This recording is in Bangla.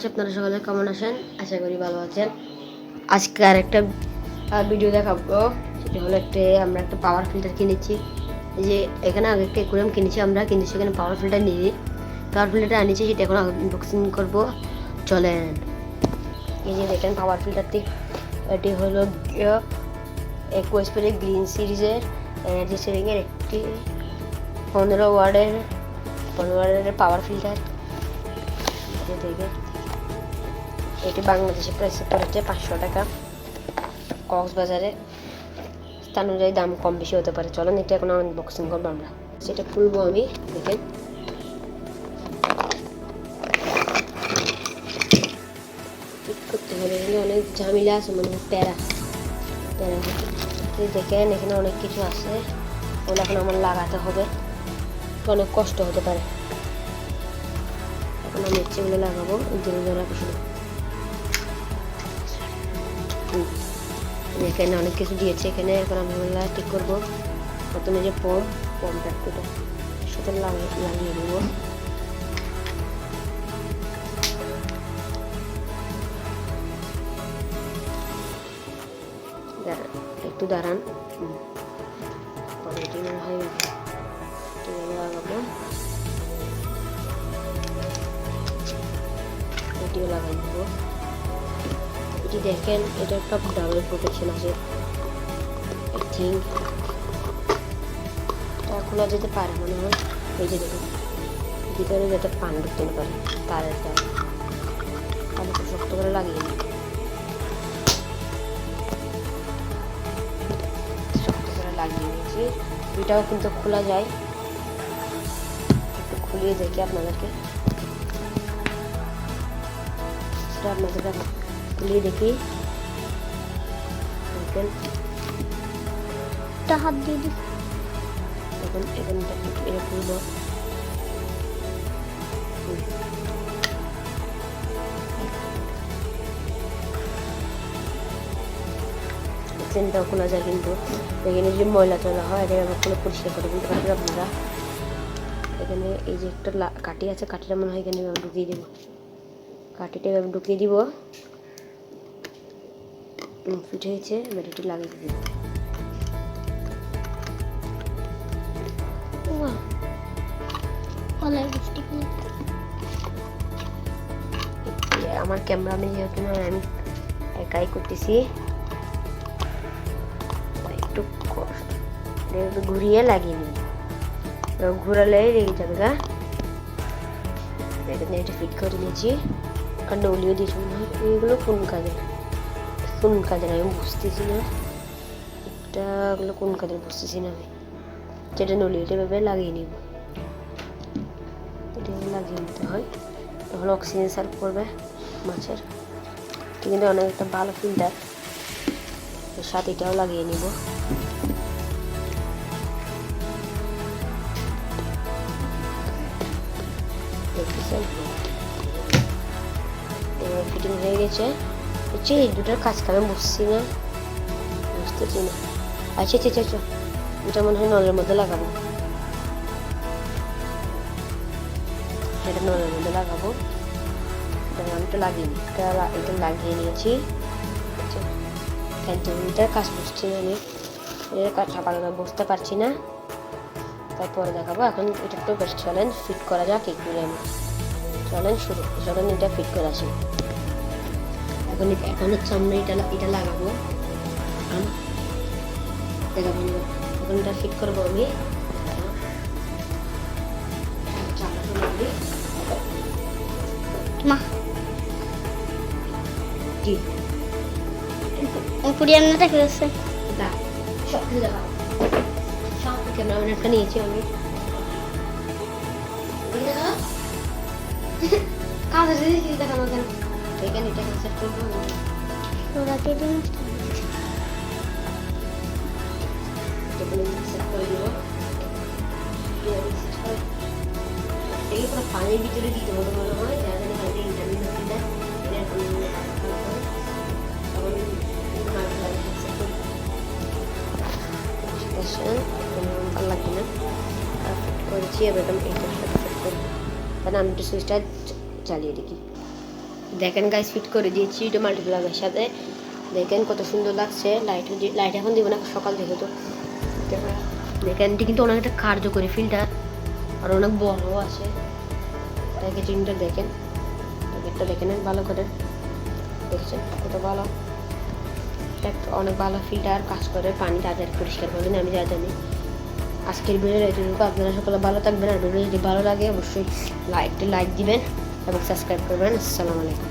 আপনারা সকলে কেমন আছেন? আশা করি ভালো আছেন। আজকে আরেকটা ভিডিও দেখাবো। সেটা হলো আমরা একটা পাওয়ার ফিল্টার কিনেছি। এই যে এখানে আগে একটা অ্যাকুয়ারিয়াম কিনেছি আমরা, কিন্তু সেখানে পাওয়ার ফিল্টার নিয়ে পাওয়ার ফিল্টারটা আনিয়েছি, সেটা এখন আনবক্সিং করবো। চলেন। এই যে দেখেন পাওয়ার ফিল্টারটি, এটি হলো একুয়াস্পের গ্রিন সিরিজের এনার্জি সেভিংয়ের একটি 15 ওয়াটের পাওয়ার ফিল্টার। দেখে এটি বাংলাদেশে প্রাইস পড়েছে 500 টাকা। কক্সবাজারে স্থান অনুযায়ী দাম কম বেশি হতে পারে। চলেন এটা এখন আনবক্সিং করবো আমরা। সেটা খুলবো আমি। দেখেন ঠিক করতে হবে, এখানে অনেক ঝামেলা আছে, মানে প্যারা দেখেন এখানে অনেক কিছু আছে, ওগুলো এখন আমার লাগাতে হবে, অনেক কষ্ট হতে পারে। এখন আমি এগুলো লাগাবো। এখানে অনেক কিছু দিয়েছে এখানে। এখন আমি ঠিক করবো। প্রথমে যে পমটা সাথে লাগিয়ে দেবো। একটু দাঁড়ান, লাগাবো। এটিও লাগাই দেবো। এটি দেখেন, এটা একটা ডাবল প্রোটেকশন আছে। আই থিঙ্ক এটা খোলা যেতে পারে মনে হয়। এই যে দেখুন ভিতরে যাতে পানি ঢুকতে না পারে, তারের তার তাহলে খুব শক্ত করে লাগিয়ে নিই। শক্ত করে লাগিয়ে নিয়েছি। এটাও কিন্তু খোলা যায়, একটু খুলিয়ে দেখি আপনাদেরকে। খুলিয়ে দেখি। দেখেন হাত দিয়ে দিই। এখন এখানটা এটা খুলবো। চেনটাও খোলা যায়, কিন্তু এখানে যে ময়লা টয়লা হয় এটা আমরা খুলে পরিষ্কার করে দিতে পারবেন আপনারা। এখানে এই যে একটা কাঠি আছে, কাঠিটা মনে হয় এখানে ঢুকিয়ে দেবো। কাঠিটা এভাবে ঢুকিয়ে দিব। ফিট হয়েছে, এবার এটি লাগিয়ে দিব। আমার ক্যামেরাম্যান যেহেতু আমি একাই করতেছি, একটু ঘুরিয়ে লাগিয়ে নিই, ঘুরালে লেগে যাবে গা। এখানে এটা ফিট করে নিয়েছি। আর নলিও দিয়েছি মনে হয়। এগুলো কোন কাজে আমি বুঝতেছি না। এগুলো কোন কাজে বুঝতেছি না আমি। যেটা নলি এটা ভেবে লাগিয়ে নিব। এটা লাগিয়ে নিতে হয়, তখন অক্সিজেন সার্ভ করবে মাছের। কিন্তু অনেক একটা ভালো ফিল্টার, এর সাথে এটাও লাগিয়ে নিব। ফিটিং হয়ে গেছে। এই দুটার কাজ আমি বুঝতেছি না। আচ্ছা, এটা মনে হয় নলের মধ্যে লাগাবো। এটা নলের মধ্যে লাগাবো। এটা লাগিয়ে নিই। এটা লাগিয়ে নিয়েছি। এটার কাজ বুঝছি না আমি, এটার কাজ আপাতত বুঝতে পারছি না, তারপরে দেখাবো। এখন এটা একটু বেশ চলেন ফিট করা যাক এগুলো। আমি চলেন এটা ফিট করে আসি। এখন হচ্ছে আমরা এটা লাগাবো। এখন এটা ফিট করবো আমি। পুরিয়ান্নাটা খেয়েছে সব কিছু দেখাবো। সব ক্যামেরাম্যান একটা নিয়েছি আমি। কাজ দেখানো কেন এখানে এটা সেট করবো। ওরাকে দিন সেট করে দিব। পানির ভিতরে দিতে হবে মনে হয়, যারা ইন্টারভিউ দেয়। ভালো লাগবে না করেছি। এবার এইটার সাথে সেট করবো। তাহলে আমি একটু সুইচটা চালিয়ে দেখি। দেখেন গাইস ফিট করে দিয়েছি এটা মাল্টিপ্লাগের সাথে। দেখেন কত সুন্দর লাগছে। লাইট এখন দিব না, সকাল থেকে তো দেখেন এটি কিন্তু অনেক একটা কার্যকরী ফিল্টার আর অনেক বড় আছে। প্যাকেজিংটা দেখেন, প্যাকেটটা দেখেন ভালো করে, দেখছেন কত ভালো। অনেক ভালো ফিল্টার কাজ করে, পানি তাড়াতাড়ি পরিষ্কার করবেন আমি যা জানি। আজকের ভিডিও এতটুকু। আপনারা সকলে ভালো থাকবেন। আর ভিডিও যদি ভালো লাগে অবশ্যই লাইক দিবেন এবং সাবস্ক্রাইব করবেন। আসসালামু আলাইকুম।